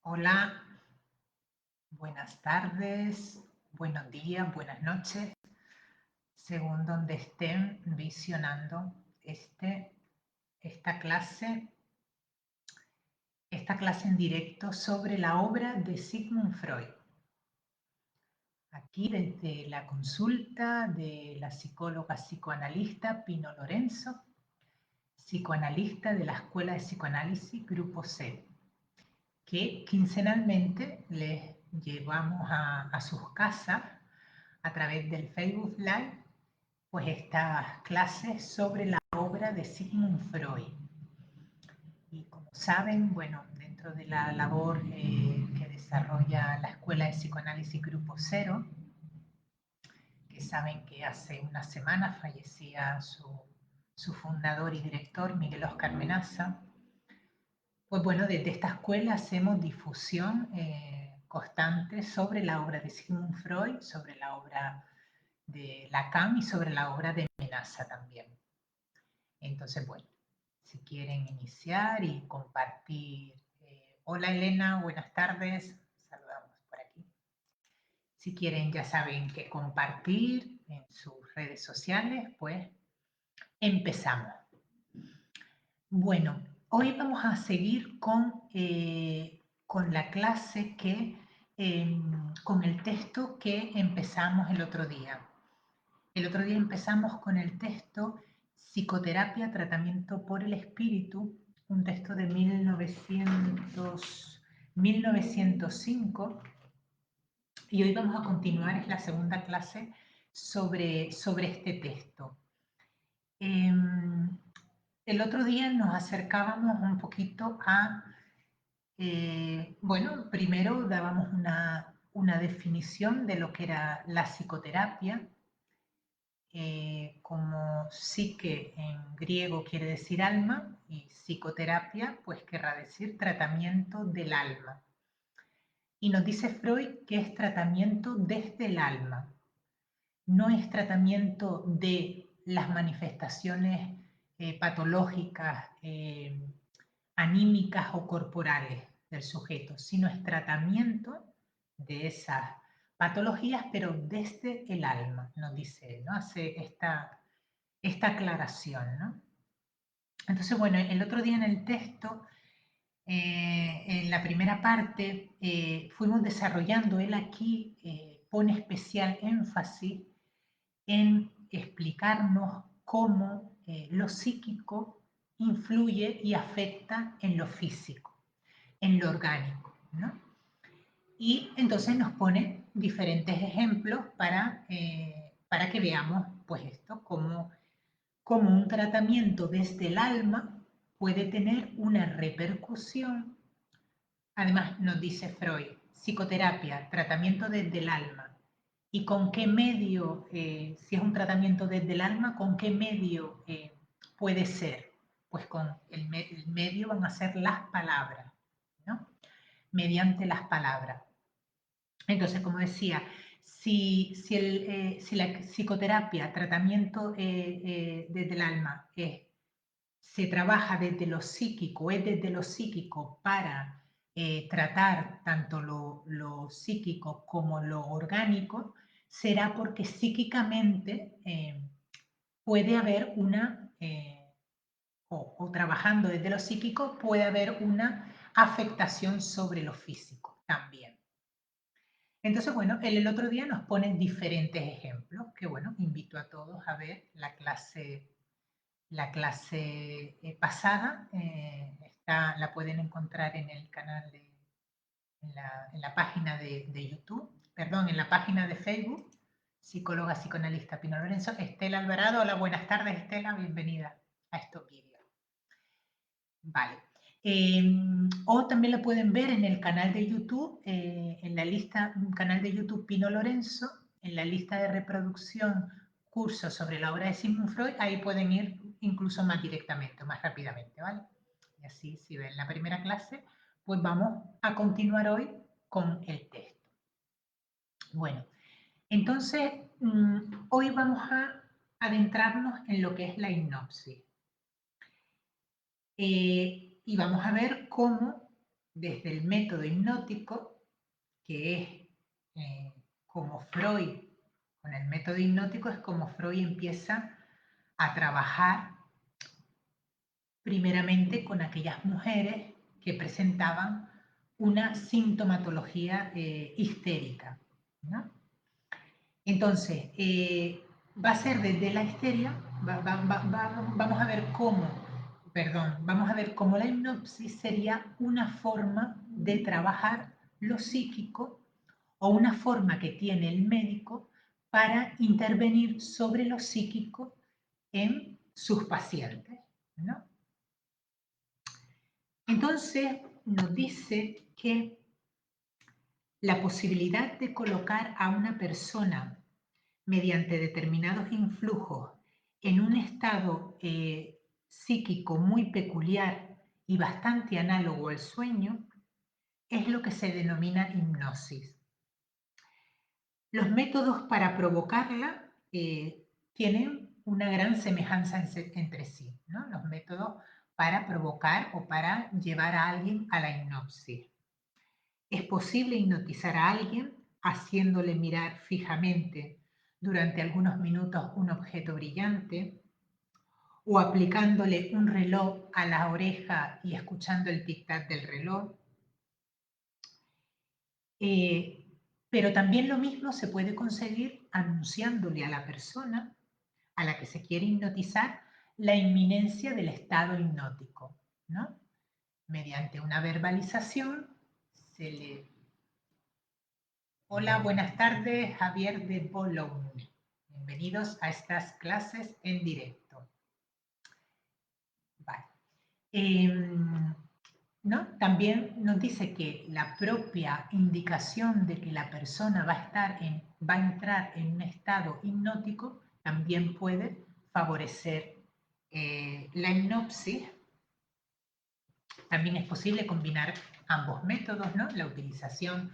Hola, buenas tardes, buenos días, buenas noches, según donde estén visionando esta clase, esta clase en directo sobre la obra de Sigmund Freud. Aquí desde la consulta de la psicóloga psicoanalista Pino Lorenzo, psicoanalista de la Escuela de Psicoanálisis Grupo C, que quincenalmente les llevamos a sus casas a través del Facebook Live, pues estas clases sobre la obra de Sigmund Freud. Y como saben, bueno, dentro de la labor que desarrolla la Escuela de Psicoanálisis Grupo Cero, que saben que hace una semana fallecía su fundador y director, Miguel Óscar Menaza, pues bueno, desde esta escuela hacemos difusión constante sobre la obra de Sigmund Freud, sobre la obra de Lacan y sobre la obra de Menaza también. Entonces, bueno, si quieren iniciar y compartir. Hola Elena, buenas tardes. Saludamos por aquí. Si quieren, ya saben que compartir en sus redes sociales, pues empezamos. Bueno, hoy vamos a seguir con la clase con el texto que empezamos el otro día. El otro día empezamos con el texto Psicoterapia, Tratamiento por el Espíritu, un texto de 1905, y hoy vamos a continuar, es la segunda clase sobre este texto. El otro día nos acercábamos un poquito bueno, primero dábamos una definición de lo que era la psicoterapia, como psique en griego quiere decir alma y psicoterapia pues querrá decir tratamiento del alma. Y nos dice Freud que es tratamiento desde el alma, no es tratamiento de las manifestaciones patológicas, anímicas o corporales del sujeto, sino es tratamiento de esas patologías, pero desde el alma, nos dice, ¿no? Hace esta aclaración, ¿no? Entonces, bueno, el otro día en el texto, en la primera parte, fuimos desarrollando, él aquí pone especial énfasis en explicarnos cómo lo psíquico influye y afecta en lo físico, en lo orgánico, ¿no? Y entonces nos pone diferentes ejemplos para que veamos pues esto, cómo un tratamiento desde el alma puede tener una repercusión. Además, nos dice Freud, psicoterapia, tratamiento desde el alma. ¿Y con qué medio, si es un tratamiento desde el alma, con qué medio puede ser? Pues con el medio van a ser las palabras, ¿no? Mediante las palabras. Entonces, como decía, si la psicoterapia, tratamiento desde el alma, se trabaja desde lo psíquico, es desde lo psíquico para tratar tanto lo psíquico como lo orgánico, será porque psíquicamente puede haber o trabajando desde lo psíquico, puede haber una afectación sobre lo físico también. Entonces, bueno, él el otro día nos pone diferentes ejemplos, que bueno, invito a todos a ver la clase pasada, la pueden encontrar en el canal en la página de YouTube, perdón, en la página de Facebook, psicóloga psicoanalista Pino Lorenzo. Estela Alvarado, hola, buenas tardes Estela, bienvenida a estos vídeos. Vale. O también la pueden ver en el canal de YouTube, en la lista, canal de YouTube Pino Lorenzo, en la lista de reproducción cursos sobre la obra de Sigmund Freud, ahí pueden ir incluso más directamente, más rápidamente, ¿vale? Y así, si ven la primera clase, pues vamos a continuar hoy con el texto. Bueno, entonces, hoy vamos a adentrarnos en lo que es la hipnosis. Y vamos a ver cómo desde el método hipnótico, que es como Freud, con el método hipnótico es como Freud empieza a trabajar primeramente con aquellas mujeres que presentaban una sintomatología histérica, ¿no? Entonces, va a ser desde la histeria, vamos a ver cómo, perdón, vamos a ver cómo la hipnosis sería una forma de trabajar lo psíquico o una forma que tiene el médico para intervenir sobre lo psíquico en sus pacientes, ¿no? Entonces, nos dice que la posibilidad de colocar a una persona mediante determinados influjos en un estado psíquico muy peculiar y bastante análogo al sueño es lo que se denomina hipnosis. Los métodos para provocarla tienen una gran semejanza entre sí, ¿no? Los métodos para provocar o para llevar a alguien a la hipnosis. Es posible hipnotizar a alguien haciéndole mirar fijamente durante algunos minutos un objeto brillante o aplicándole un reloj a la oreja y escuchando el tic-tac del reloj. Pero también lo mismo se puede conseguir anunciándole a la persona a la que se quiere hipnotizar la inminencia del estado hipnótico, ¿no? Mediante una verbalización se le... Hola, buenas tardes, Javier de Boulogne. Bienvenidos a estas clases en directo. Vale. ¿No? También nos dice que la propia indicación de que la persona va a entrar en un estado hipnótico también puede favorecer la hipnosis. También es posible combinar ambos métodos, ¿no? La utilización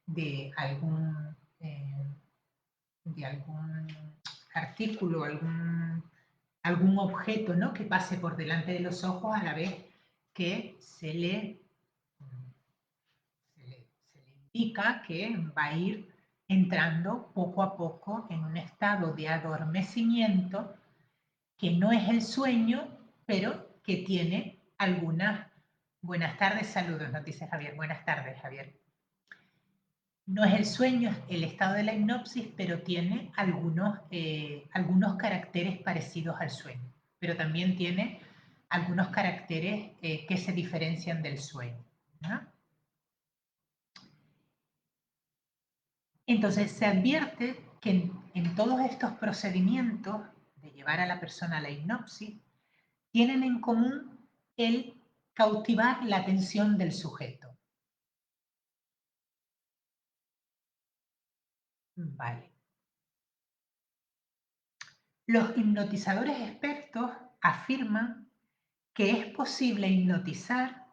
de algún artículo, algún objeto, ¿no? Que pase por delante de los ojos a la vez que se le indica que va a ir entrando poco a poco en un estado de adormecimiento que no es el sueño, pero que tiene algunas... Buenas tardes, saludos, nos dice Javier. Buenas tardes, Javier. No es el sueño, es el estado de la hipnosis, pero tiene algunos caracteres parecidos al sueño, pero también tiene algunos caracteres que se diferencian del sueño, ¿no? Entonces se advierte que en todos estos procedimientos de llevar a la persona a la hipnosis tienen en común el cautivar la atención del sujeto. Vale. Los hipnotizadores expertos afirman que es posible hipnotizar,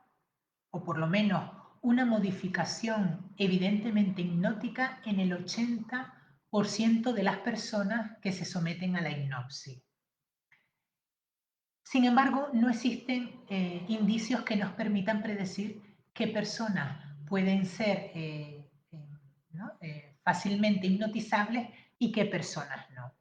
o por lo menos una modificación evidentemente hipnótica en el 80% de las personas que se someten a la hipnosis. Sin embargo, no existen indicios que nos permitan predecir qué personas pueden ser ¿no? Fácilmente hipnotizables y qué personas no.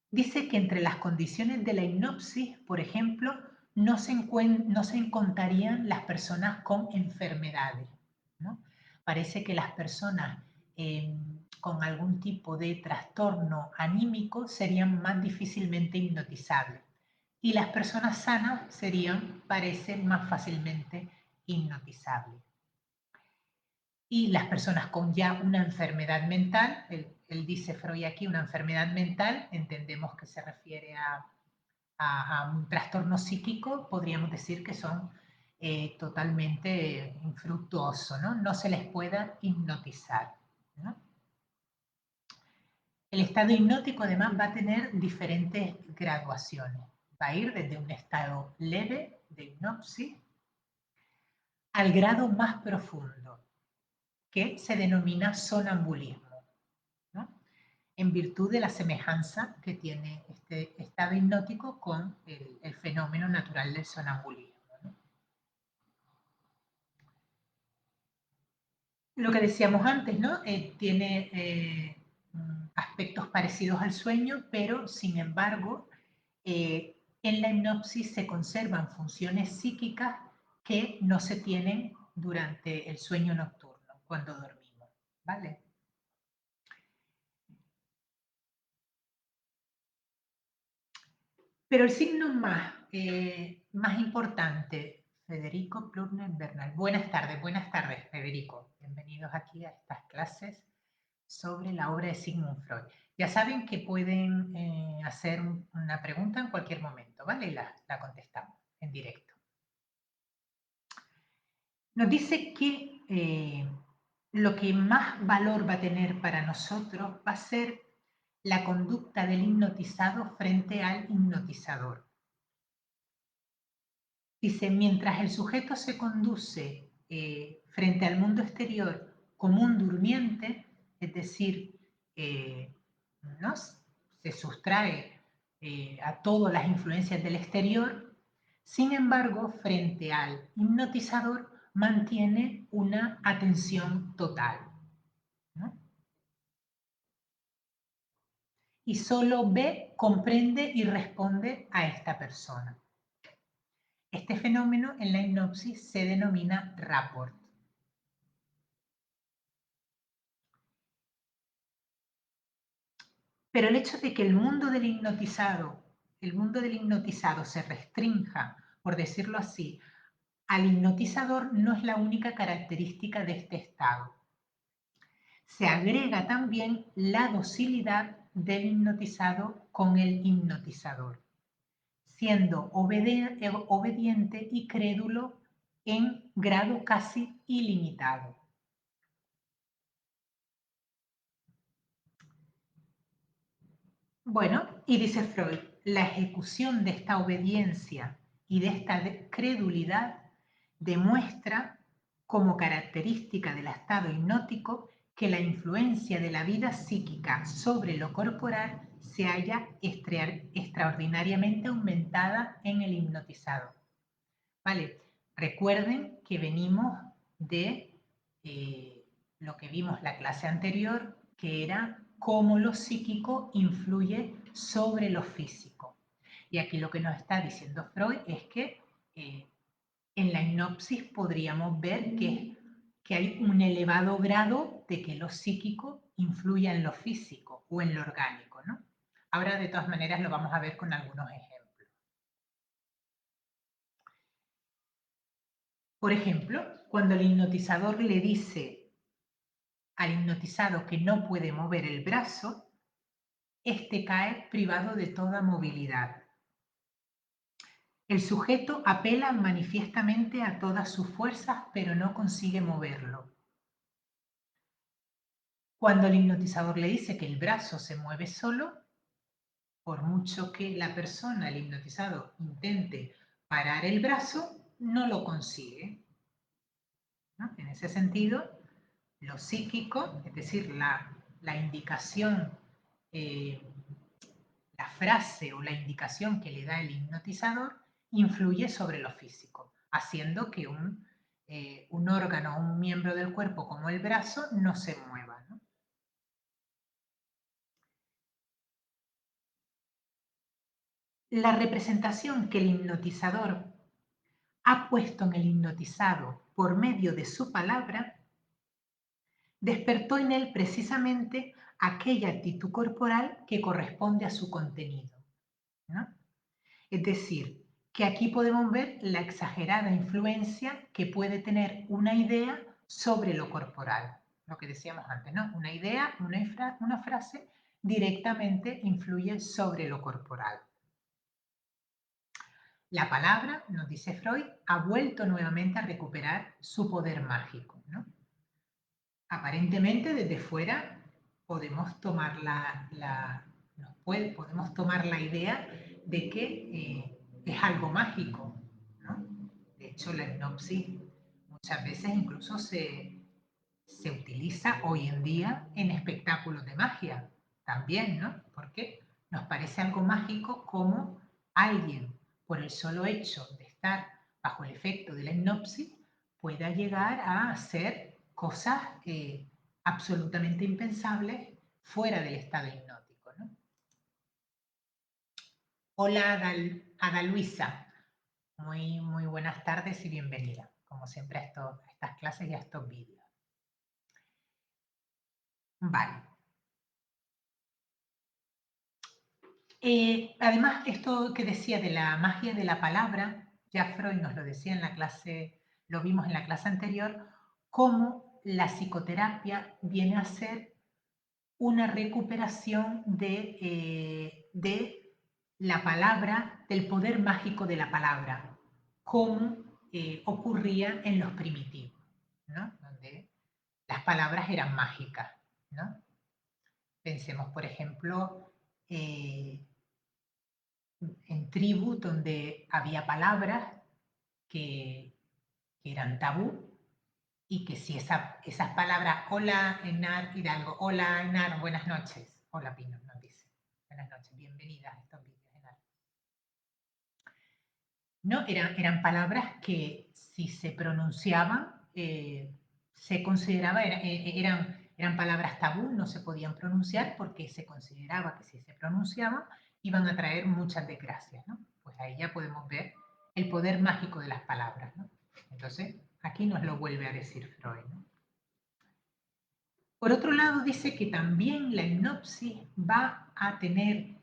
Dice que entre las condiciones de la hipnosis, por ejemplo, no se encontrarían las personas con enfermedades, ¿no? Parece que las personas con algún tipo de trastorno anímico serían más difícilmente hipnotizables y las personas sanas serían, parece, más fácilmente hipnotizables. Y las personas con ya una enfermedad mental, él dice Freud aquí, una enfermedad mental, entendemos que se refiere a un trastorno psíquico, podríamos decir que son totalmente infructuosos, ¿no? No se les pueda hipnotizar, ¿no? El estado hipnótico además va a tener diferentes graduaciones. Va a ir desde un estado leve de hipnosis al grado más profundo, que se denomina sonambulismo, ¿no? En virtud de la semejanza que tiene este estado hipnótico con el fenómeno natural del sonambulismo, ¿no? Lo que decíamos antes, ¿no? Tiene aspectos parecidos al sueño, pero sin embargo, en la hipnosis se conservan funciones psíquicas que no se tienen durante el sueño nocturno, cuando dormimos, ¿vale? Pero el signo más importante, Federico Plurner Bernal. Buenas tardes, Federico. Bienvenidos aquí a estas clases sobre la obra de Sigmund Freud. Ya saben que pueden hacer una pregunta en cualquier momento, ¿vale? Y la contestamos en directo. Nos dice que lo que más valor va a tener para nosotros va a ser la conducta del hipnotizado frente al hipnotizador. Dice, mientras el sujeto se conduce frente al mundo exterior como un durmiente, es decir, ¿no? Se sustrae a todas las influencias del exterior, sin embargo, frente al hipnotizador mantiene una atención total, ¿no? Y solo ve, comprende y responde a esta persona. Este fenómeno en la hipnosis se denomina rapport. Pero el hecho de que el mundo del hipnotizado se restrinja, por decirlo así, al hipnotizador no es la única característica de este estado. Se agrega también la docilidad del hipnotizado con el hipnotizador, siendo obediente y crédulo en grado casi ilimitado. Bueno, y dice Freud, la ejecución de esta obediencia y de esta credulidad demuestra como característica del estado hipnótico que la influencia de la vida psíquica sobre lo corporal se halla extraordinariamente aumentada en el hipnotizado. Vale, recuerden que venimos de lo que vimos la clase anterior, que era cómo lo psíquico influye sobre lo físico. Y aquí lo que nos está diciendo Freud es que en la hipnosis podríamos ver que hay un elevado grado de que lo psíquico influye en lo físico o en lo orgánico, ¿no? Ahora, de todas maneras, lo vamos a ver con algunos ejemplos. Por ejemplo, cuando el hipnotizador le dice al hipnotizado que no puede mover el brazo, este cae privado de toda movilidad. El sujeto apela manifiestamente a todas sus fuerzas, pero no consigue moverlo. Cuando el hipnotizador le dice que el brazo se mueve solo, por mucho que la persona, el hipnotizado, intente parar el brazo, no lo consigue, ¿no? En ese sentido, lo psíquico, es decir, la indicación, eh, la frase o la indicación que le da el hipnotizador influye sobre lo físico, haciendo que un órgano o un miembro del cuerpo como el brazo no se mueva, ¿no? La representación que el hipnotizador ha puesto en el hipnotizado por medio de su palabra despertó en él precisamente aquella actitud corporal que corresponde a su contenido, ¿no? Es decir, que aquí podemos ver la exagerada influencia que puede tener una idea sobre lo corporal. Lo que decíamos antes, ¿no? Una idea, una frase directamente influye sobre lo corporal. La palabra, nos dice Freud, ha vuelto nuevamente a recuperar su poder mágico, ¿no? Aparentemente desde fuera podemos tomar podemos tomar la idea de que es algo mágico, ¿no? De hecho, la hipnosis muchas veces incluso se utiliza hoy en día en espectáculos de magia también, ¿no? Porque nos parece algo mágico como alguien, por el solo hecho de estar bajo el efecto de la hipnosis, pueda llegar a hacer cosas absolutamente impensables fuera del estado hipnótico, ¿no? Hola, Ada Luisa. Muy buenas tardes y bienvenida, como siempre, a estas clases y a estos vídeos. Vale. Además, esto que decía de la magia de la palabra, ya Freud nos lo decía en la clase, lo vimos en la clase anterior, cómo la psicoterapia viene a ser una recuperación de la palabra, del poder mágico de la palabra, como ocurría en los primitivos, ¿no? Donde las palabras eran mágicas, ¿no? Pensemos, por ejemplo, en tribus donde había palabras que eran tabú y que si esas palabras, hola Enar Hidalgo, hola Enar, buenas noches, hola Pino, nos dice, buenas noches, bienvenida a estos vídeos, Enar. No, eran palabras que si se pronunciaban, se consideraba, eran palabras tabú, no se podían pronunciar porque se consideraba que si se pronunciaban iban a traer muchas desgracias, ¿no? Pues ahí ya podemos ver el poder mágico de las palabras, ¿no? Entonces, aquí nos lo vuelve a decir Freud, ¿no? Por otro lado, dice que también la hipnosis va a tener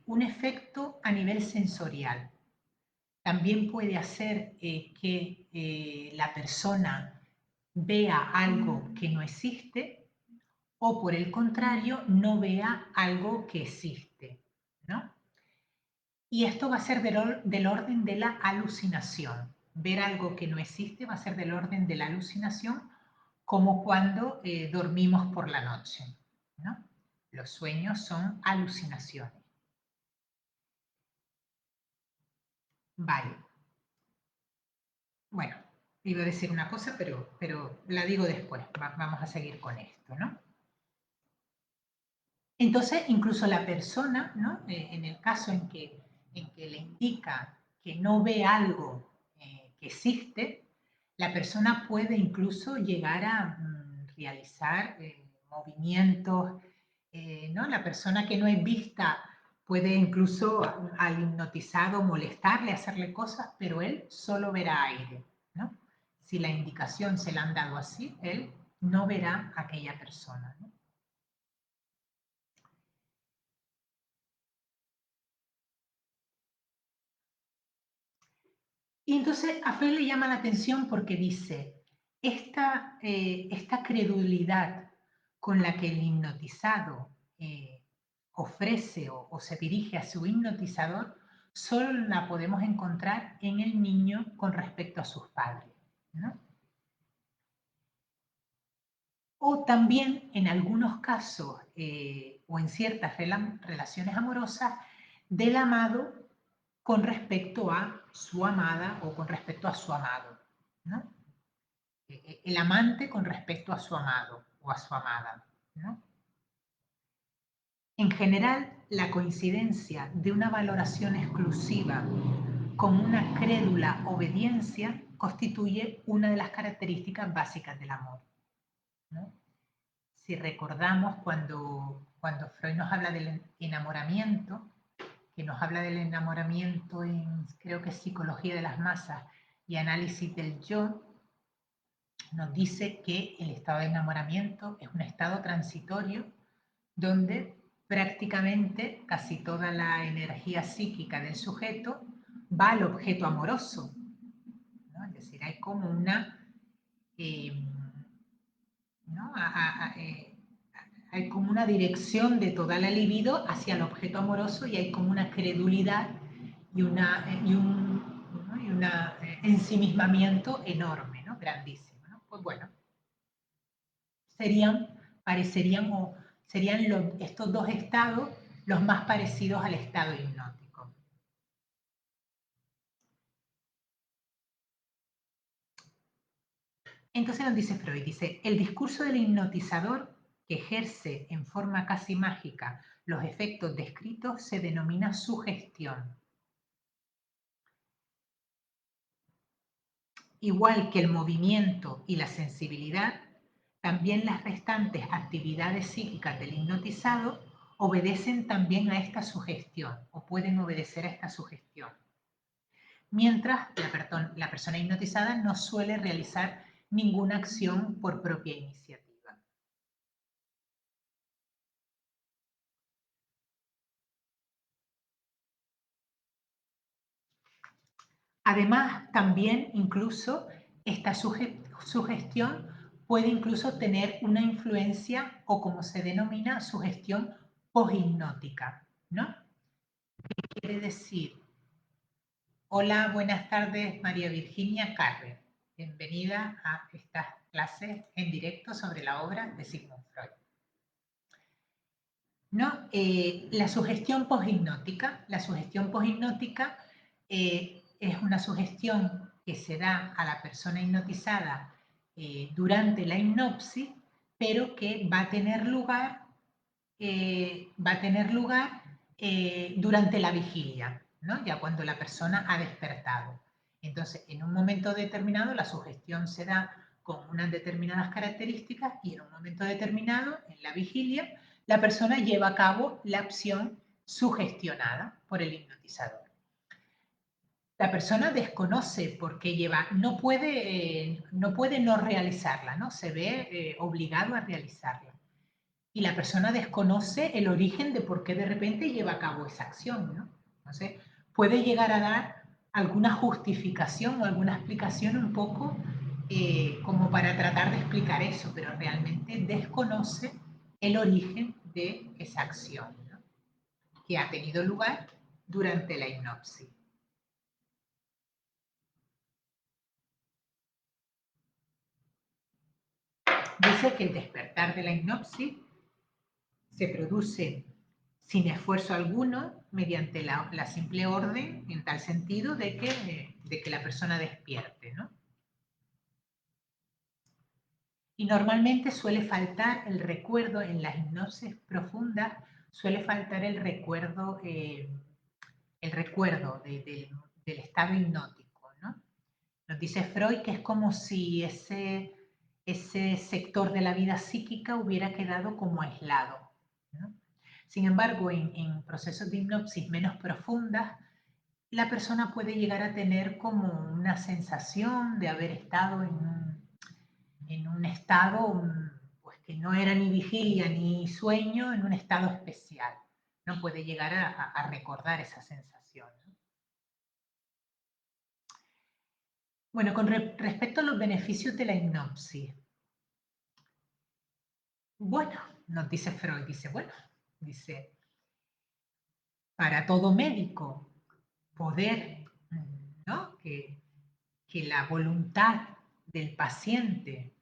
un efecto a nivel sensorial. También puede hacer que la persona vea algo que no existe o por el contrario no vea algo que existe, ¿no? Y esto va a ser del orden de la alucinación. Ver algo que no existe va a ser del orden de la alucinación, como cuando dormimos por la noche, ¿no? Los sueños son alucinaciones. Vale. Bueno, iba a decir una cosa, pero la digo después. Vamos a seguir con esto, ¿no? Entonces, incluso la persona, ¿no? En el caso en que le indica que no ve algo que existe, la persona puede incluso llegar a realizar movimientos, ¿no? La persona que no es vista puede incluso al hipnotizado molestarle, hacerle cosas, pero él solo verá aire, ¿no? Si la indicación se la han dado así, él no verá a aquella persona, ¿no? Y entonces a Freud le llama la atención porque dice, esta credulidad con la que el hipnotizado ofrece o se dirige a su hipnotizador, solo la podemos encontrar en el niño con respecto a sus padres, ¿no? O también en algunos casos o en ciertas relaciones amorosas del amado con respecto a su amada o con respecto a su amado, ¿no? El amante con respecto a su amado o a su amada, ¿no? En general, la coincidencia de una valoración exclusiva con una crédula obediencia constituye una de las características básicas del amor, ¿no? Si recordamos cuando Freud nos habla del enamoramiento, que nos habla del enamoramiento en, creo que es Psicología de las Masas y Análisis del Yo, nos dice que el estado de enamoramiento es un estado transitorio donde prácticamente casi toda la energía psíquica del sujeto va al objeto amoroso, ¿no? Es decir, hay como una... ¿no? Hay como una dirección de toda la libido hacia el objeto amoroso y hay como una credulidad y, ¿no? y una ensimismamiento enorme, ¿no? Grandísimo, ¿no? Pues bueno, parecerían o serían estos dos estados los más parecidos al estado hipnótico. Entonces nos dice Freud, dice, el discurso del hipnotizador que ejerce en forma casi mágica los efectos descritos se denomina sugestión. Igual que el movimiento y la sensibilidad, también las restantes actividades psíquicas del hipnotizado obedecen también a esta sugestión o pueden obedecer a esta sugestión. Mientras la persona hipnotizada no suele realizar ninguna acción por propia iniciativa. Además, también incluso esta sugestión puede incluso tener una influencia o como se denomina sugestión poshipnótica, ¿no? ¿Qué quiere decir? Hola, buenas tardes, María Virginia Carver. Bienvenida a estas clases en directo sobre la obra de Sigmund Freud. ¿No? La sugestión poshipnótica. La sugestión poshipnótica es una sugestión que se da a la persona hipnotizada durante la hipnosis, pero que va a tener lugar, durante la vigilia, ¿no? Ya cuando la persona ha despertado. Entonces, en un momento determinado, la sugestión se da con unas determinadas características y en un momento determinado, en la vigilia, la persona lleva a cabo la acción sugestionada por el hipnotizador. La persona desconoce por qué lleva, no puede no realizarla, ¿no? Se ve obligado a realizarla. Y la persona desconoce el origen de por qué de repente lleva a cabo esa acción, ¿no? Entonces, puede llegar a dar alguna justificación o alguna explicación un poco como para tratar de explicar eso, pero realmente desconoce el origen de esa acción, ¿no? Que ha tenido lugar durante la hipnosis. Dice que el despertar de la hipnosis se produce sin esfuerzo alguno mediante la simple orden en tal sentido de que la persona despierte, ¿no? Y normalmente suele faltar el recuerdo en las hipnosis profundas, suele faltar el recuerdo del estado hipnótico, ¿no? Nos dice Freud que es como si ese sector de la vida psíquica hubiera quedado como aislado, ¿no? Sin embargo, en procesos de hipnosis menos profundas, la persona puede llegar a tener como una sensación de haber estado en un estado pues, que no era ni vigilia ni sueño, en un estado especial. No puede llegar a recordar esa sensación, ¿no? Bueno, con respecto a los beneficios de la hipnosis, bueno, nos dice Freud, dice, para todo médico poder, ¿no? Que la voluntad del paciente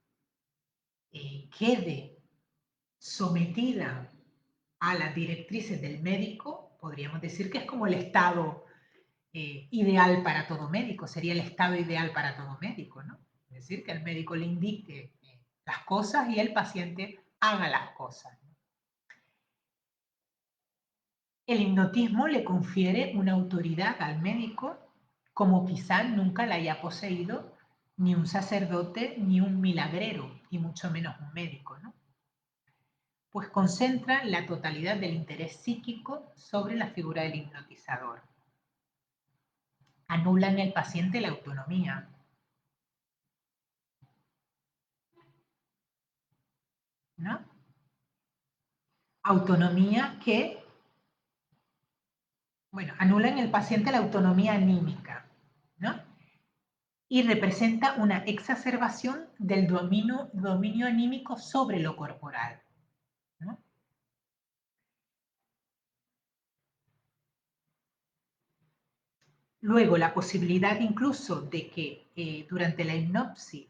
quede sometida a las directrices del médico, podríamos decir que es como el estado ideal para todo médico, sería el estado ideal para todo médico, ¿no? Es decir, que el médico le indique las cosas y el paciente haga las cosas. El hipnotismo le confiere una autoridad al médico como quizá nunca la haya poseído ni un sacerdote ni un milagrero, y mucho menos un médico, ¿no? Pues concentra la totalidad del interés psíquico sobre la figura del hipnotizador. Anula en el paciente la autonomía. ¿No? Autonomía que, bueno, anula en el paciente la autonomía anímica, ¿no? Y representa una exacerbación del dominio anímico sobre lo corporal, ¿no? Luego, la posibilidad incluso de que durante la hipnosis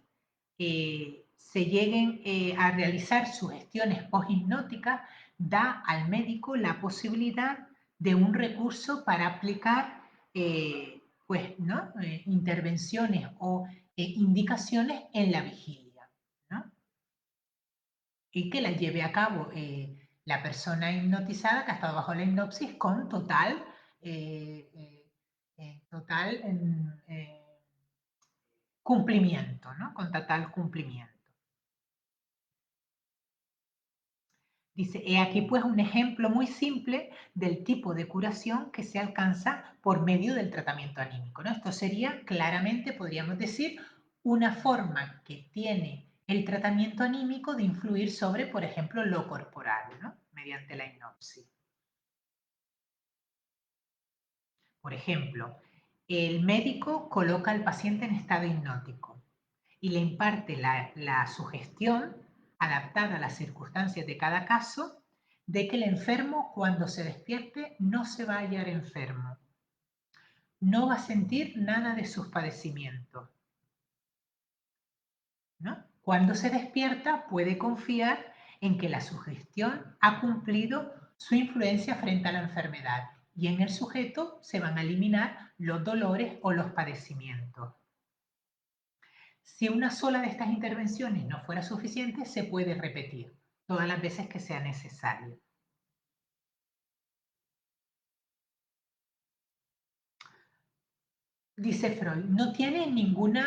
se lleguen a realizar sugestiones posthipnóticas da al médico la posibilidad de un recurso para aplicar pues, ¿no? Intervenciones o indicaciones en la vigilia, ¿no? Y que las lleve a cabo la persona hipnotizada que ha estado bajo la hipnosis con total, total cumplimiento, ¿no? Con total cumplimiento. Dice, he aquí pues un ejemplo muy simple del tipo de curación que se alcanza por medio del tratamiento anímico, ¿no? Esto sería claramente, podríamos decir, una forma que tiene el tratamiento anímico de influir sobre, por ejemplo, lo corporal, ¿no? Mediante la hipnosis. Por ejemplo, el médico coloca al paciente en estado hipnótico y le imparte la sugestión adaptada a las circunstancias de cada caso de que el enfermo cuando se despierte no se va a hallar enfermo, no va a sentir nada de sus padecimientos, ¿no? Cuando se despierta puede confiar en que la sugestión ha cumplido su influencia frente a la enfermedad y en el sujeto se van a eliminar los dolores o los padecimientos. Si una sola de estas intervenciones no fuera suficiente, se puede repetir todas las veces que sea necesario. Dice Freud, no tiene ningún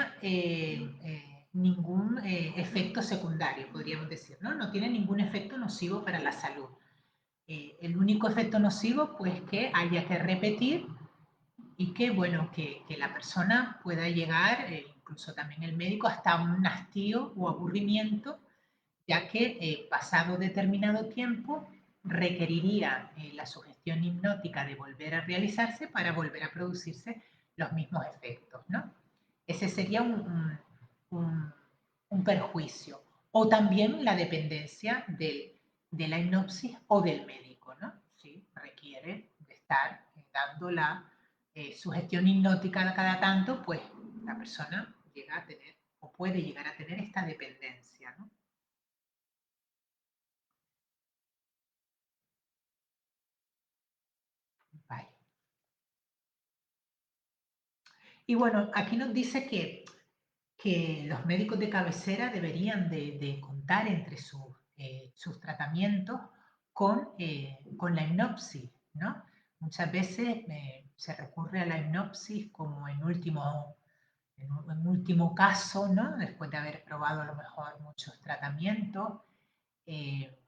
efecto secundario, podríamos decir, ¿no? No tiene ningún efecto nocivo para la salud. El único efecto nocivo, pues, que haya que repetir y que, bueno, que la persona pueda llegar, incluso también el médico, hasta un hastío o aburrimiento, ya que pasado determinado tiempo requeriría la sugestión hipnótica de volver a realizarse para volver a producirse los mismos efectos, ¿no? Ese sería un- un perjuicio. O también la dependencia de la hipnosis o del médico, ¿no? Sí, requiere de estar dando la sugestión hipnótica cada tanto, pues la persona llega a tener o puede llegar a tener esta dependencia, ¿no? Vale. Y bueno, aquí nos dice que los médicos de cabecera deberían de contar entre sus tratamientos con la hipnosis, ¿no? Muchas veces se recurre a la hipnosis como en último caso, ¿no? Después de haber probado a lo mejor muchos tratamientos eh,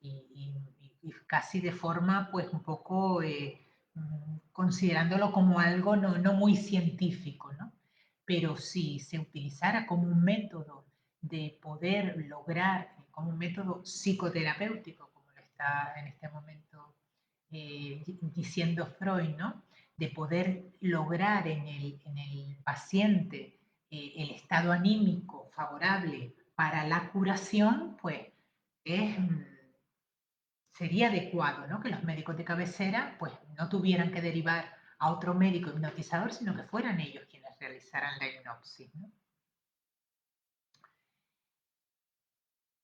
y casi de forma pues un poco considerándolo como algo no muy científico, ¿no? Pero si se utilizara como un método de poder lograr, como un método psicoterapéutico, como lo está en este momento diciendo Freud, ¿no? De poder lograr en el paciente el estado anímico favorable para la curación, pues es, sería adecuado, ¿no? Que los médicos de cabecera pues no tuvieran que derivar a otro médico hipnotizador, sino que fueran ellos quienes realizaran la hipnosis, ¿no?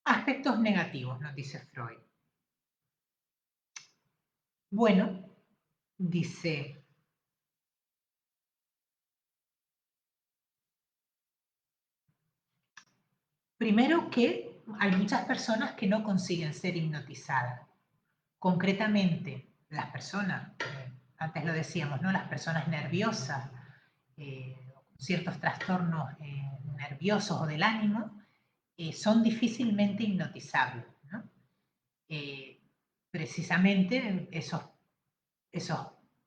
Aspectos negativos, nos dice Freud. Bueno, dice, primero que hay muchas personas que no consiguen ser hipnotizadas. Concretamente, las personas, antes lo decíamos, ¿no? Las personas nerviosas, ciertos trastornos nerviosos o del ánimo, son difícilmente hipnotizables, ¿no? Eh, precisamente esos,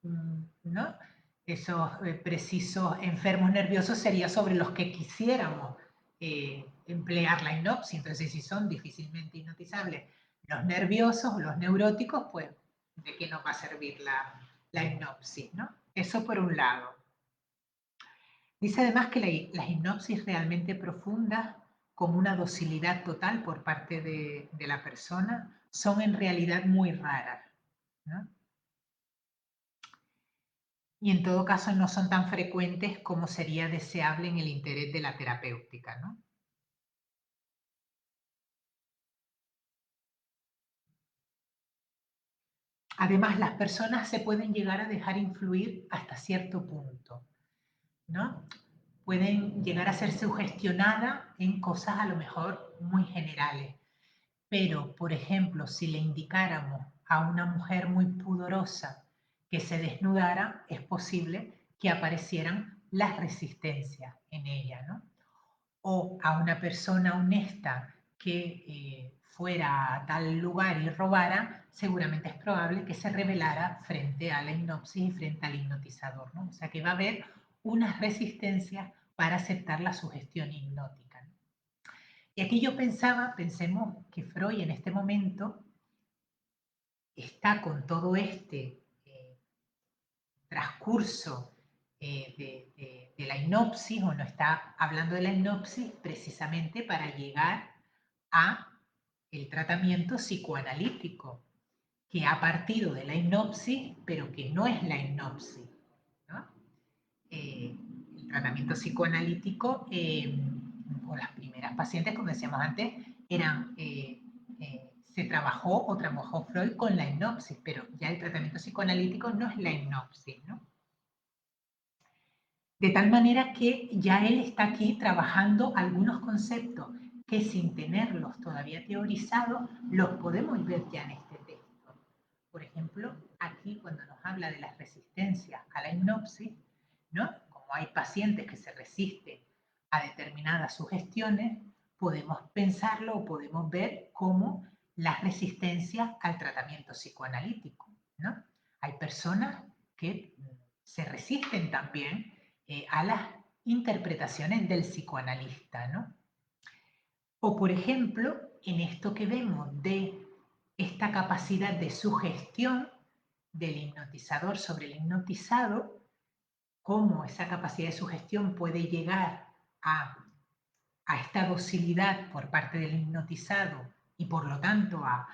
¿no? Esos precisos enfermos nerviosos serían sobre los que quisiéramos emplear la hipnosis. Entonces, si son difícilmente hipnotizables los nerviosos o los neuróticos, pues, ¿de qué nos va a servir la hipnosis, ¿no? Eso por un lado. Dice además que las hipnosis realmente profundas, con una docilidad total por parte de la persona, son en realidad muy raras, ¿no? Y en todo caso no son tan frecuentes como sería deseable en el interés de la terapéutica, ¿no? Además, las personas se pueden llegar a dejar influir hasta cierto punto, ¿no? Pueden llegar a ser sugestionadas en cosas a lo mejor muy generales. Pero, por ejemplo, si le indicáramos a una mujer muy pudorosa que se desnudara, es posible que aparecieran las resistencias en ella, ¿no? o a una persona honesta que fuera a tal lugar y robara, seguramente es probable que se rebelara frente a la hipnosis y frente al hipnotizador, ¿no? O sea que va a haber unas resistencias para aceptar la sugestión hipnótica, ¿no? Y aquí yo pensemos que Freud en este momento está con todo este transcurso de la hipnosis, o no está hablando de la hipnosis precisamente para llegar a el tratamiento psicoanalítico, que ha partido de la hipnosis, pero que no es la hipnosis, ¿no? El tratamiento psicoanalítico, o las primeras pacientes, como decíamos antes, se trabajó Freud con la hipnosis, pero ya el tratamiento psicoanalítico no es la hipnosis, ¿no? De tal manera que ya él está aquí trabajando algunos conceptos que sin tenerlos todavía teorizados, los podemos ver ya en este texto. Por ejemplo, aquí cuando nos habla de las resistencias a la hipnosis, ¿no? Como hay pacientes que se resisten a determinadas sugestiones, podemos pensarlo o podemos ver como las resistencias al tratamiento psicoanalítico, ¿no? Hay personas que se resisten también a las interpretaciones del psicoanalista, ¿no? O, por ejemplo, en esto que vemos de esta capacidad de sugestión del hipnotizador sobre el hipnotizado, cómo esa capacidad de sugestión puede llegar a esta docilidad por parte del hipnotizado y por lo tanto a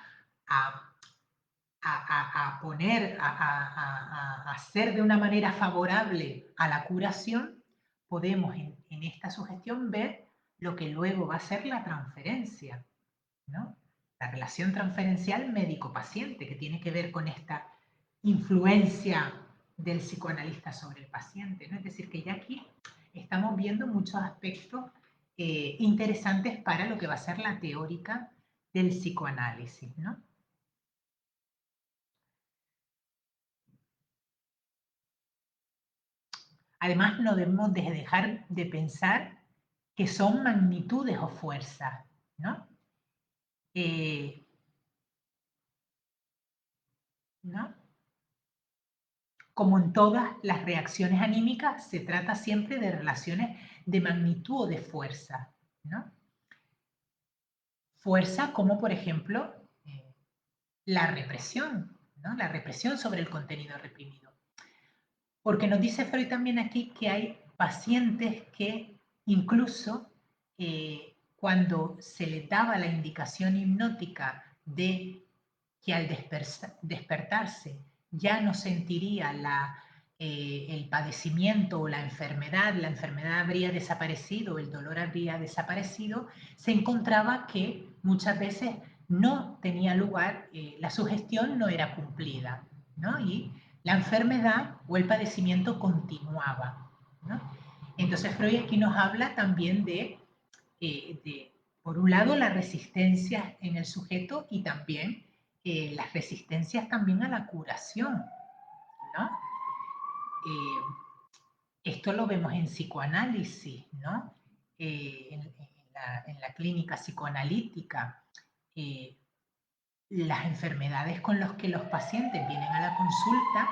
poner, a hacer de una manera favorable a la curación, podemos en esta sugestión ver lo que luego va a ser la transferencia, ¿no? La relación transferencial médico-paciente, que tiene que ver con esta influencia del psicoanalista sobre el paciente, ¿no? Es decir, que ya aquí estamos viendo muchos aspectos interesantes para lo que va a ser la teórica del psicoanálisis, ¿no? Además, no debemos dejar de pensar que son magnitudes o fuerzas, ¿no? Eh, ¿no? Como en todas las reacciones anímicas, se trata siempre de relaciones de magnitud o de fuerza, ¿no? Fuerza como, por ejemplo, la represión, ¿no? La represión sobre el contenido reprimido. Porque nos dice Freud también aquí que hay pacientes que incluso cuando se les daba la indicación hipnótica de que al despertarse ya no sentiría el padecimiento o la enfermedad habría desaparecido, el dolor habría desaparecido, se encontraba que muchas veces no tenía lugar, la sugestión no era cumplida, ¿no? Y la enfermedad o el padecimiento continuaba, ¿no? Entonces Freud aquí nos habla también por un lado, la resistencia en el sujeto y también las resistencias también a la curación, ¿no? Esto lo vemos en psicoanálisis, ¿no? En la clínica psicoanalítica. Eh, las enfermedades con las que los pacientes vienen a la consulta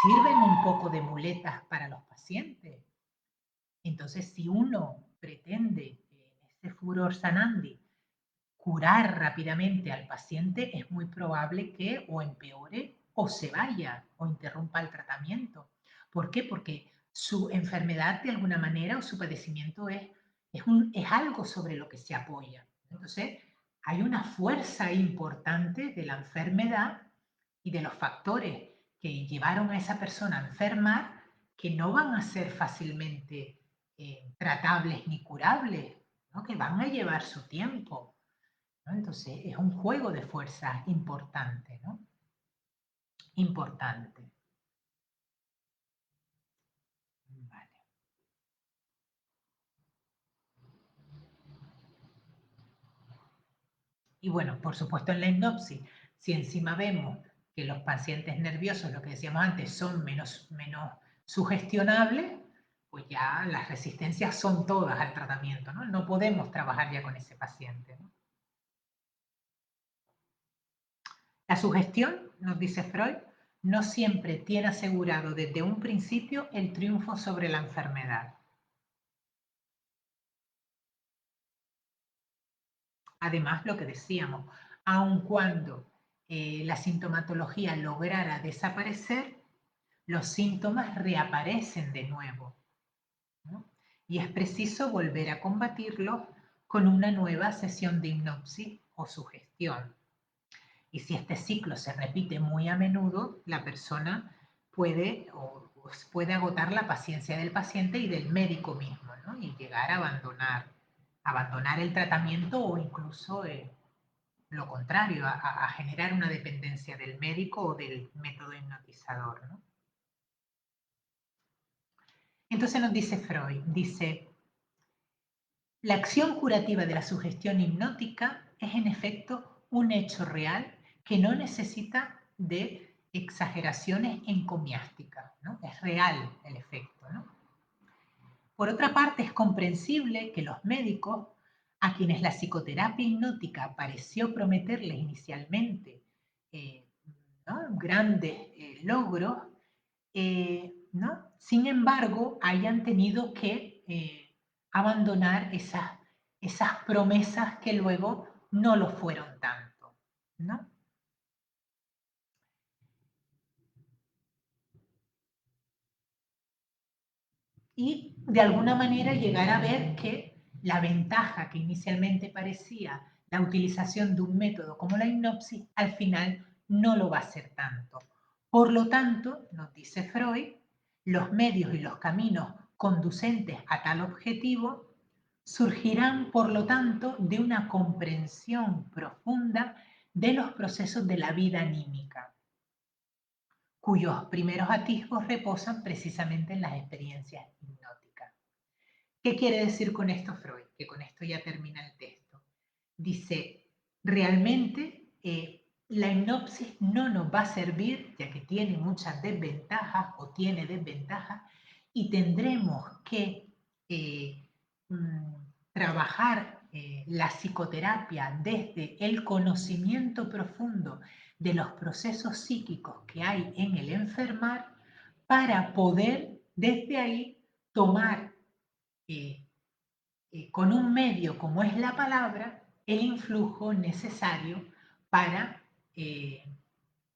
sirven un poco de muletas para los pacientes. Entonces, si uno pretende en este furor sanandi curar rápidamente al paciente, es muy probable que o empeore o se vaya o interrumpa el tratamiento. ¿Por qué? Porque su enfermedad de alguna manera o su padecimiento es algo sobre lo que se apoya. Entonces, hay una fuerza importante de la enfermedad y de los factores que llevaron a esa persona a enfermar que no van a ser fácilmente tratables ni curables, ¿no? Que van a llevar su tiempo, ¿no? Entonces, es un juego de fuerzas importante, ¿no? Importante. Vale. Y bueno, por supuesto en la hipnosis, si encima vemos que los pacientes nerviosos, lo que decíamos antes, son menos sugestionables, pues ya las resistencias son todas al tratamiento, ¿no? No podemos trabajar ya con ese paciente, ¿no? La sugestión, nos dice Freud, no siempre tiene asegurado desde un principio el triunfo sobre la enfermedad. Además, lo que decíamos, aun cuando la sintomatología lograra desaparecer, los síntomas reaparecen de nuevo, ¿no? Y es preciso volver a combatirlos con una nueva sesión de hipnosis o sugestión. Y si este ciclo se repite muy a menudo, la persona puede agotar la paciencia del paciente y del médico mismo, ¿no? Y llegar a abandonar el tratamiento o incluso lo contrario, a generar una dependencia del médico o del método hipnotizador, ¿no? Entonces nos dice Freud, dice, la acción curativa de la sugestión hipnótica es en efecto un hecho real que no necesita de exageraciones encomiásticas, ¿no? Es real el efecto, ¿no? Por otra parte, es comprensible que los médicos, a quienes la psicoterapia hipnótica pareció prometerles inicialmente eh, ¿no? Grandes logros, ¿no? Sin embargo, hayan tenido que abandonar esas promesas que luego no lo fueron tanto, ¿no? Y de alguna manera llegar a ver que la ventaja que inicialmente parecía la utilización de un método como la hipnosis, al final no lo va a ser tanto. Por lo tanto, nos dice Freud, los medios y los caminos conducentes a tal objetivo surgirán, por lo tanto, de una comprensión profunda de los procesos de la vida anímica, cuyos primeros atisbos reposan precisamente en las experiencias hipnóticas. ¿Qué quiere decir con esto Freud? Que con esto ya termina el texto. Dice, realmente la hipnosis no nos va a servir, ya que tiene muchas desventajas o tiene desventajas, y tendremos que trabajar la psicoterapia desde el conocimiento profundo de los procesos psíquicos que hay en el enfermar para poder desde ahí tomar eh, con un medio como es la palabra el influjo necesario para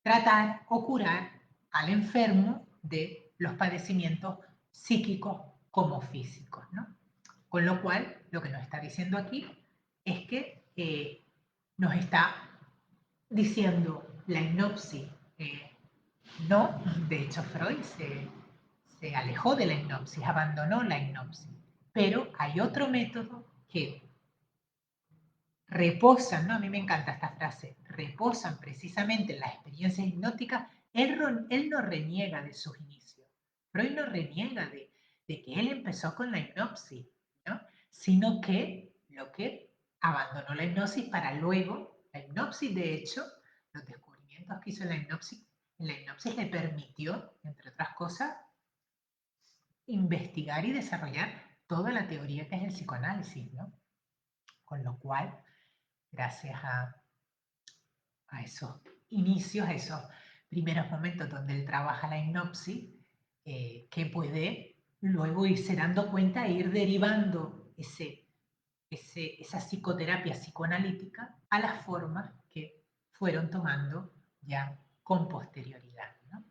tratar o curar al enfermo de los padecimientos psíquicos como físicos, ¿no? Con lo cual, lo que nos está diciendo aquí es que nos está diciendo la hipnosis, no, de hecho Freud se alejó de la hipnosis, abandonó la hipnosis, pero hay otro método que reposan, ¿no? A mí me encanta esta frase, reposan precisamente en las experiencias hipnóticas, él no reniega de sus inicios, Freud no reniega de que él empezó con la hipnosis, ¿no? Sino que lo que abandonó la hipnosis para luego, la hipnosis de hecho, los descubrimientos que hizo en la hipnosis le permitió, entre otras cosas, investigar y desarrollar toda la teoría que es el psicoanálisis, ¿no? Con lo cual, gracias a esos inicios, a esos primeros momentos donde él trabaja la hipnosis, que puede luego irse dando cuenta e ir derivando esa psicoterapia psicoanalítica a las formas que fueron tomando ya con posterioridad, ¿no?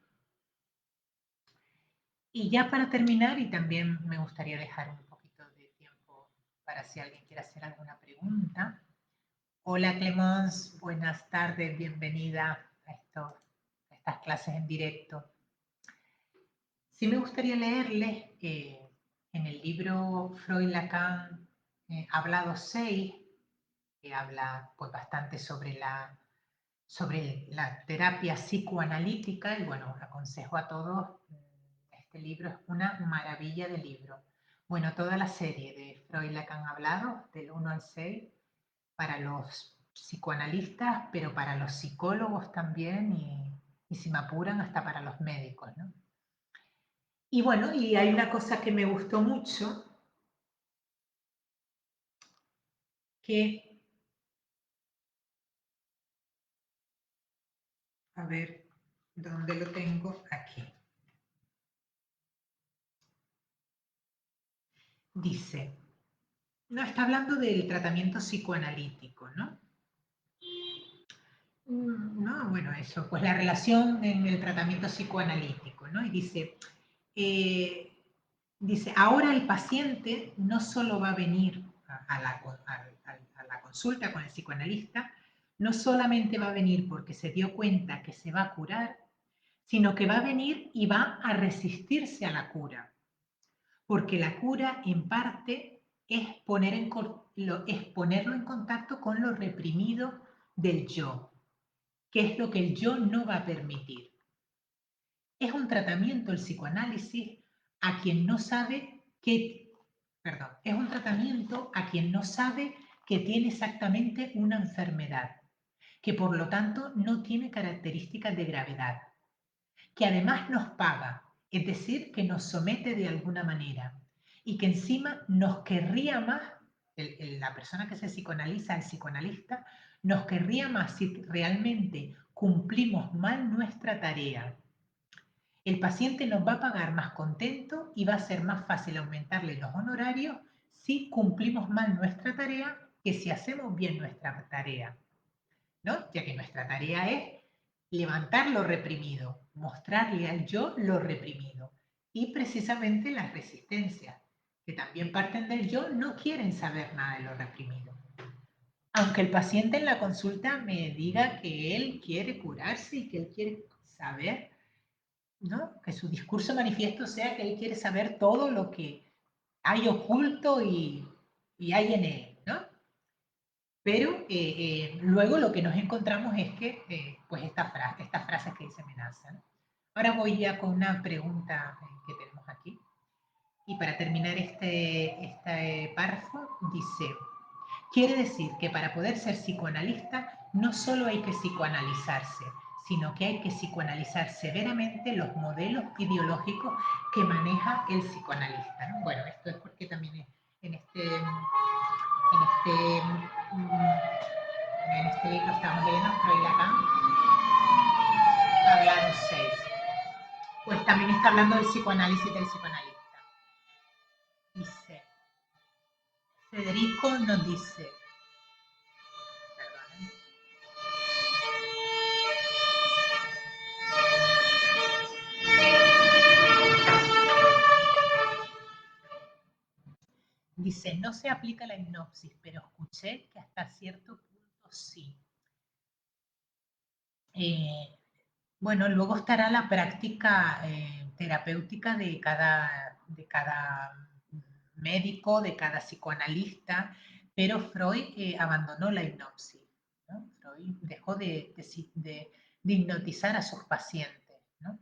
Y ya para terminar, y también me gustaría dejar un poquito de tiempo para si alguien quiere hacer alguna pregunta. Hola Clemence, buenas tardes, bienvenida a estas clases en directo. Sí me gustaría leerles en el libro Freud-Lacan, Hablado 6, que habla pues, bastante sobre la terapia psicoanalítica, y bueno, aconsejo a todos, este libro es una maravilla de libro. Bueno, toda la serie de Freud-Lacan Hablado, del 1 al 6, para los psicoanalistas, pero para los psicólogos también y si me apuran, hasta para los médicos, ¿no? Y bueno, y hay una cosa que me gustó mucho, que, a ver, ¿dónde lo tengo? Aquí. Dice, no, está hablando del tratamiento psicoanalítico, ¿no? No, bueno, eso, pues la relación en el tratamiento psicoanalítico, ¿no? Y eh, dice, ahora el paciente no solo va a venir a la consulta con el psicoanalista, no solamente va a venir porque se dio cuenta que se va a curar, sino que va a venir y va a resistirse a la cura, porque la cura en parte es, es ponerlo en contacto con lo reprimido del yo, que es lo que el yo no va a permitir. Es un tratamiento el psicoanálisis a quien no sabe que, perdón, es un tratamiento a quien no sabe que tiene exactamente una enfermedad, que por lo tanto no tiene características de gravedad, que además nos paga, es decir, que nos somete de alguna manera y que encima nos querría más, la persona que se psicoanaliza, el psicoanalista, nos querría más si realmente cumplimos mal nuestra tarea. El paciente nos va a pagar más contento y va a ser más fácil aumentarle los honorarios si cumplimos mal nuestra tarea que si hacemos bien nuestra tarea, ¿no? Ya que nuestra tarea es levantar lo reprimido, mostrarle al yo lo reprimido. Y precisamente las resistencias, que también parten del yo, no quieren saber nada de lo reprimido. Aunque el paciente en la consulta me diga que él quiere curarse y que él quiere saber, ¿no? Que su discurso manifiesto sea que él quiere saber todo lo que hay oculto y hay en él, ¿no? Pero luego lo que nos encontramos es que, pues estas frases que dice Menaza, ¿no? Ahora voy ya con una pregunta que tenemos aquí. Y para terminar este párrafo, dice, quiere decir que para poder ser psicoanalista no solo hay que psicoanalizarse, sino que hay que psicoanalizar severamente los modelos ideológicos que maneja el psicoanalista, ¿no? Bueno, esto es porque también en este libro estamos leyendo Freud Lacan, hablaron 6. Pues también está hablando del psicoanálisis del psicoanalista. Dice, Federico nos dice, perdón, dice, no se aplica la hipnosis, pero escuché que hasta cierto punto sí. Eh, bueno, luego estará la práctica terapéutica de cada médico, de cada psicoanalista, pero Freud abandonó la hipnosis, ¿no? Freud dejó de hipnotizar a sus pacientes, ¿no?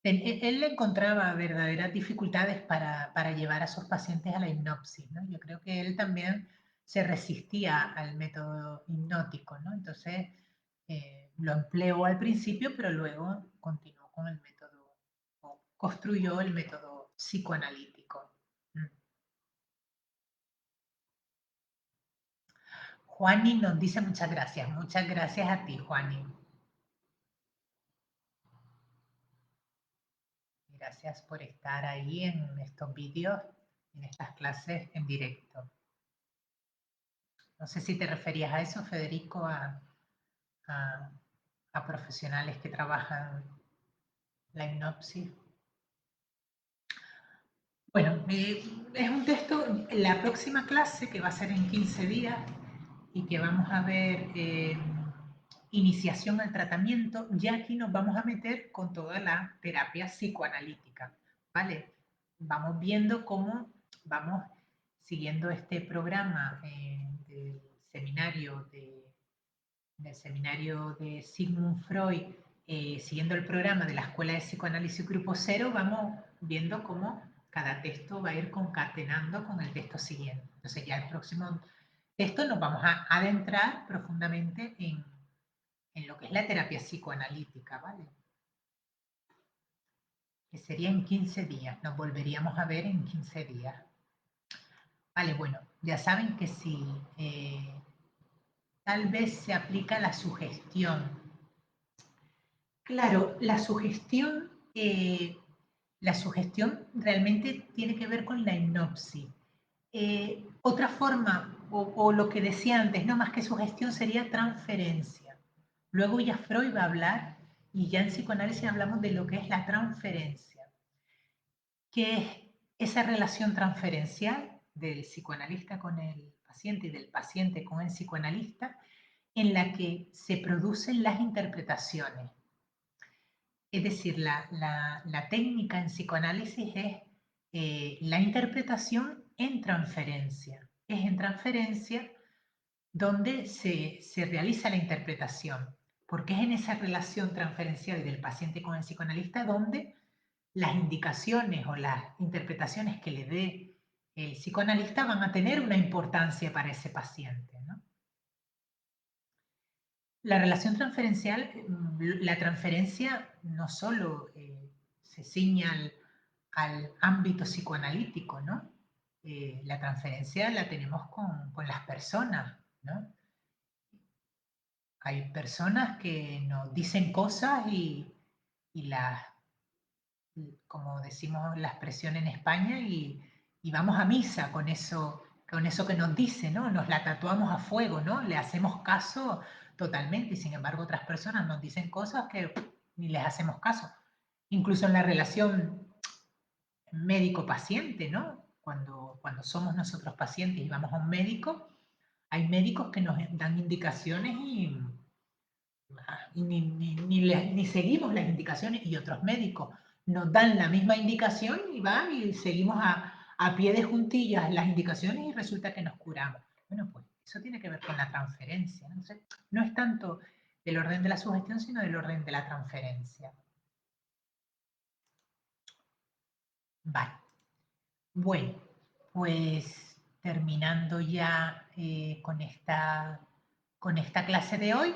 Él encontraba verdaderas dificultades para llevar a sus pacientes a la hipnosis, ¿no? Yo creo que él también se resistía al método hipnótico, ¿no? Entonces lo empleó al principio, pero luego continuó con el método, o construyó el método psicoanalítico. Mm. Juani nos dice muchas gracias a ti, Juani. Gracias por estar ahí en estos vídeos, en estas clases en directo. No sé si te referías a eso, Federico, a, a profesionales que trabajan la hipnosis. Bueno, es un texto, la próxima clase, que va a ser en 15 días y que vamos a ver iniciación al tratamiento, ya aquí nos vamos a meter con toda la terapia psicoanalítica, ¿vale? Vamos viendo cómo vamos siguiendo este programa del seminario Sigmund Freud, siguiendo el programa de la Escuela de Psicoanálisis Grupo Cero, vamos viendo cómo cada texto va a ir concatenando con el texto siguiente. Entonces ya el próximo texto nos vamos a adentrar profundamente en lo que es la terapia psicoanalítica, ¿vale? que sería en 15 días. Nos volveríamos a ver en 15 días. Vale, bueno, ya saben que si tal vez se aplica la sugestión. Claro, la sugestión realmente tiene que ver con la hipnosis. Otra forma, o lo que decía antes, no más que sugestión, sería transferencia. Luego ya Freud va a hablar, y ya en psicoanálisis hablamos de lo que es la transferencia, que es esa relación transferencial del psicoanalista con el paciente y del paciente con el psicoanalista, en la que se producen las interpretaciones. Es decir, la técnica en psicoanálisis es la interpretación en transferencia. Es en transferencia donde se realiza la interpretación, porque es en esa relación transferencial del paciente con el psicoanalista donde las indicaciones o las interpretaciones que le dé el psicoanalista van a tener una importancia para ese paciente, ¿no? La relación transferencial, la transferencia no solo se ciña al ámbito psicoanalítico, ¿no? La transferencia la tenemos con las personas, ¿no? Hay personas que nos dicen cosas y las, como decimos la expresión en España, y vamos a misa con eso que nos dice, ¿no? Nos la tatuamos a fuego, ¿no? Le hacemos caso totalmente, y sin embargo otras personas nos dicen cosas que ni les hacemos caso. Incluso en la relación médico-paciente, ¿no? Cuando somos nosotros pacientes y vamos a un médico, hay médicos que nos dan indicaciones y ni seguimos las indicaciones, y otros médicos nos dan la misma indicación y van y seguimos a pie de juntillas las indicaciones y resulta que nos curamos. Bueno, pues eso tiene que ver con la transferencia. Entonces, no es tanto del orden de la sugestión, sino del orden de la transferencia. Vale. Bueno, pues terminando ya con esta clase de hoy,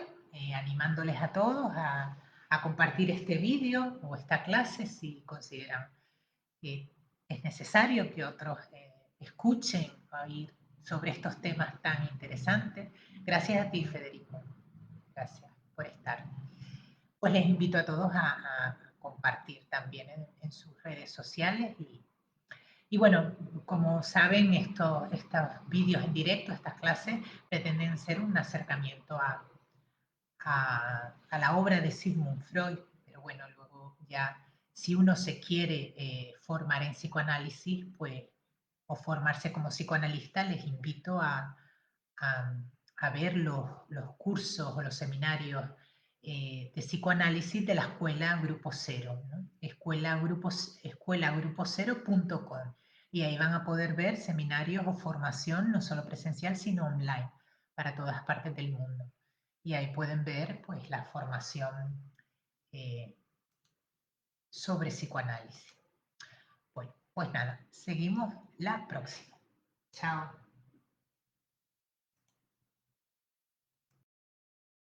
animándoles a todos a compartir este vídeo o esta clase si consideran que es necesario que otros escuchen oír sobre estos temas tan interesantes. Gracias a ti, Federico. Gracias por estar. Pues les invito a todos a compartir también en sus redes sociales y bueno, como saben, estos vídeos en directo, estas clases, pretenden ser un acercamiento a la obra de Sigmund Freud, pero bueno, luego ya, si uno se quiere formar en psicoanálisis, pues, o formarse como psicoanalista, les invito a, a ver los cursos o los seminarios de psicoanálisis de la Escuela Grupo Cero, ¿no? escuelagruposero.com, y ahí van a poder ver seminarios o formación, no solo presencial, sino online, para todas partes del mundo. Y ahí pueden ver pues la formación eh, sobre psicoanálisis. Bueno, pues nada, seguimos la próxima. Chao.